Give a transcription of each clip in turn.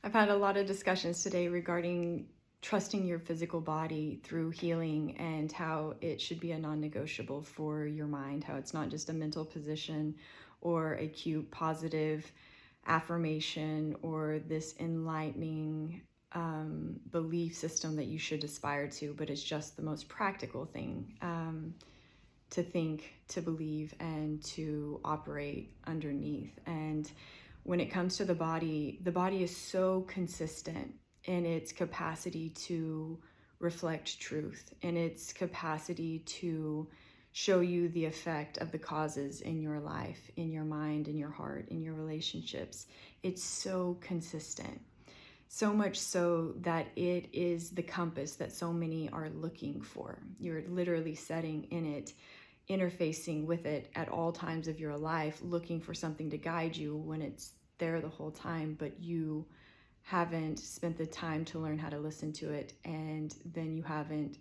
I've had a lot of discussions today regarding trusting your physical body through healing and how it should be a non-negotiable for your mind, how it's not just a mental position or a cute positive affirmation or this enlightening belief system that you should aspire to, but it's just the most practical thing to think, to believe, and to operate underneath. And when it comes to the body is so consistent in its capacity to reflect truth, in its capacity to show you the effect of the causes in your life, in your mind, in your heart, in your relationships. It's so consistent. So much so that it is the compass that so many are looking for. You're literally setting in it, interfacing with it at all times of your life, looking for something to guide you when it's there the whole time, but you haven't spent the time to learn how to listen to it, and then you haven't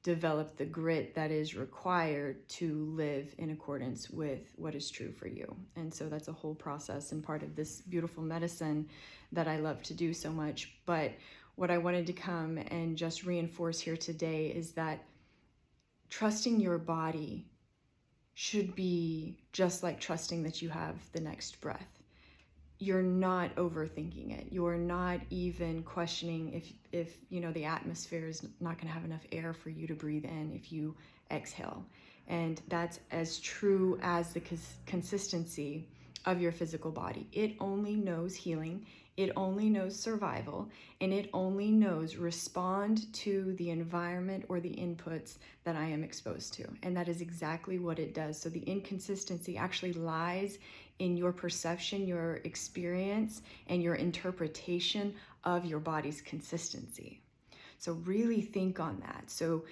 developed the grit that is required to live in accordance with what is true for you. And so that's a whole process and part of this beautiful medicine that I love to do so much. But what I wanted to come and just reinforce here today is that trusting your body should be just like trusting that you have the next breath. You're not overthinking it. You're not even questioning if the atmosphere is not going to have enough air for you to breathe in if you exhale. And that's as true as the consistency of your physical body. It only knows healing. It only knows survival, and it only knows respond to the environment or the inputs that I am exposed to. And that is exactly what it does. So the inconsistency actually lies in your perception, your experience, and your interpretation of your body's consistency. So really think on that. So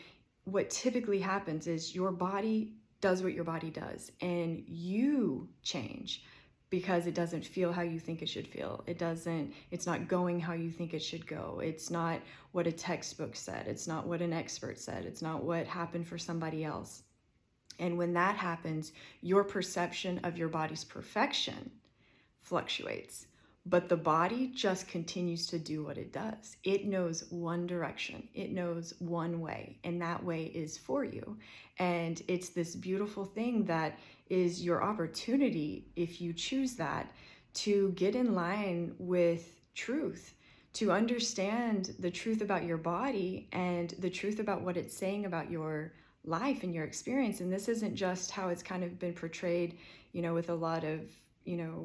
what typically happens is your body does what your body does, and you change because it doesn't feel how you think it should feel. It's not going how you think it should go. It's not what a textbook said. It's not what an expert said. It's not what happened for somebody else. And when that happens, your perception of your body's perfection fluctuates. But the body just continues to do what it does. It knows one direction. It knows one way, and that way is for you. And it's this beautiful thing that is your opportunity, if you choose that, to get in line with truth, to understand the truth about your body and the truth about what it's saying about your life and your experience. And this isn't just how it's kind of been portrayed, with a lot of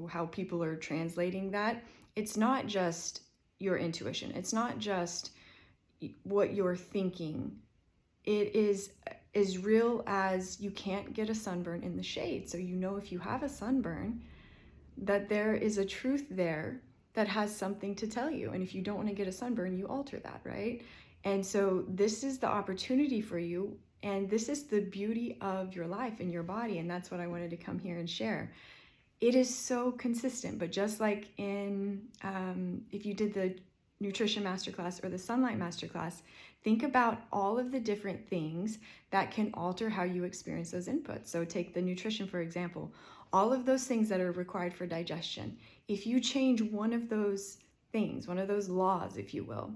how people are translating that. It's not just your intuition. It's not just what you're thinking. It is as real as you can't get a sunburn in the shade. So if you have a sunburn, that there is a truth there that has something to tell you. And if you don't want to get a sunburn, you alter that, right? And so this is the opportunity for you. And this is the beauty of your life and your body. And that's what I wanted to come here and share. It is so consistent, but just like if you did the nutrition masterclass or the sunlight masterclass, think about all of the different things that can alter how you experience those inputs. So take the nutrition, for example, all of those things that are required for digestion. If you change one of those things, one of those laws, if you will,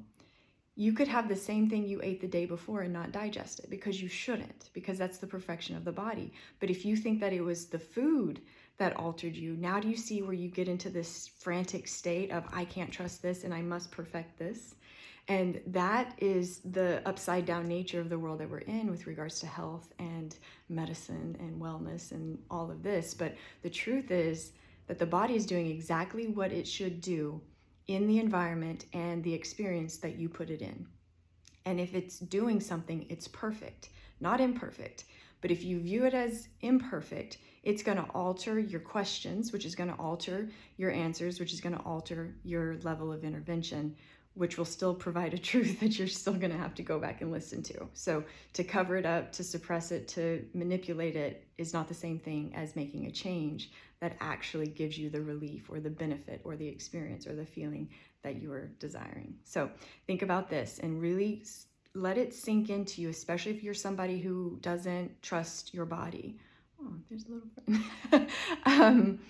you could have the same thing you ate the day before and not digest it, because you shouldn't, because that's the perfection of the body. But if you think that it was the food that altered you, now do you see where you get into this frantic state of, I can't trust this and I must perfect this? And that is the upside down nature of the world that we're in with regards to health and medicine and wellness and all of this. But the truth is that the body is doing exactly what it should do in the environment and the experience that you put it in. And if it's doing something, it's perfect, not imperfect. But if you view it as imperfect, it's going to alter your questions, which is going to alter your answers, which is going to alter your level of intervention, which will still provide a truth that you're still going to have to go back and listen to. So to cover it up, to suppress it, to manipulate it is not the same thing as making a change that actually gives you the relief or the benefit or the experience or the feeling that you are desiring. So think about this and really let it sink into you, especially if you're somebody who doesn't trust your body. Oh, there's a little friend.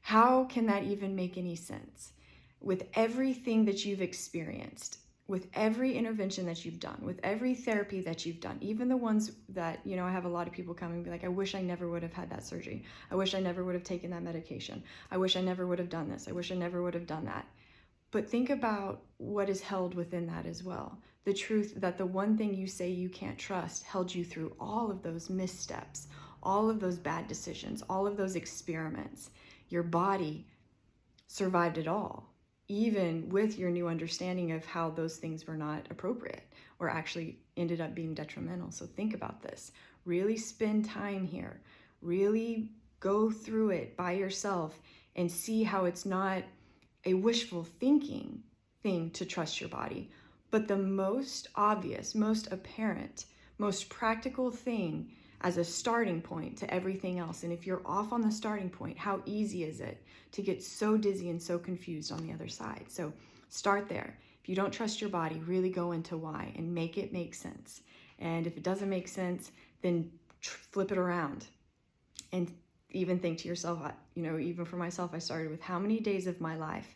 How can that even make any sense? with everything that you've experienced, with every intervention that you've done, with every therapy that you've done, even the ones that, I have a lot of people coming and be like, I wish I never would have had that surgery. I wish I never would have taken that medication. I wish I never would have done this. I wish I never would have done that. But think about what is held within that as well. The truth that the one thing you say you can't trust held you through all of those missteps, all of those bad decisions, all of those experiments. Your body survived it all, even with your new understanding of how those things were not appropriate or actually ended up being detrimental. So think about this. Really spend time here. Really go through it by yourself and see how it's not a wishful thinking thing to trust your body, but the most obvious, most apparent, most practical thing as a starting point to everything else. And if you're off on the starting point, how easy is it to get so dizzy and so confused on the other side? So start there. If you don't trust your body, really go into why and make it make sense. And if it doesn't make sense, then flip it around and even think to yourself, even for myself, I started with how many days of my life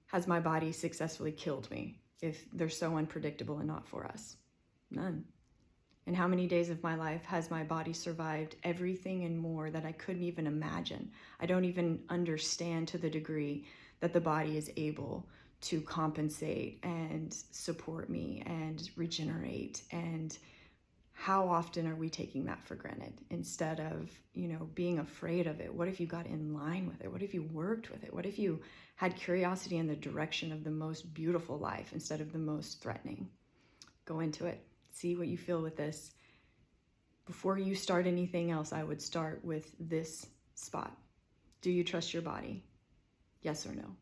has my body successfully killed me if they're so unpredictable and not for us? None. And how many days of my life has my body survived everything and more that I couldn't even imagine? I don't even understand to the degree that the body is able to compensate and support me and regenerate. And how often are we taking that for granted instead of, being afraid of it? What if you got in line with it? What if you worked with it? What if you had curiosity in the direction of the most beautiful life instead of the most threatening? Go into it. See what you feel with this. Before you start anything else, I would start with this spot. Do you trust your body? Yes or no?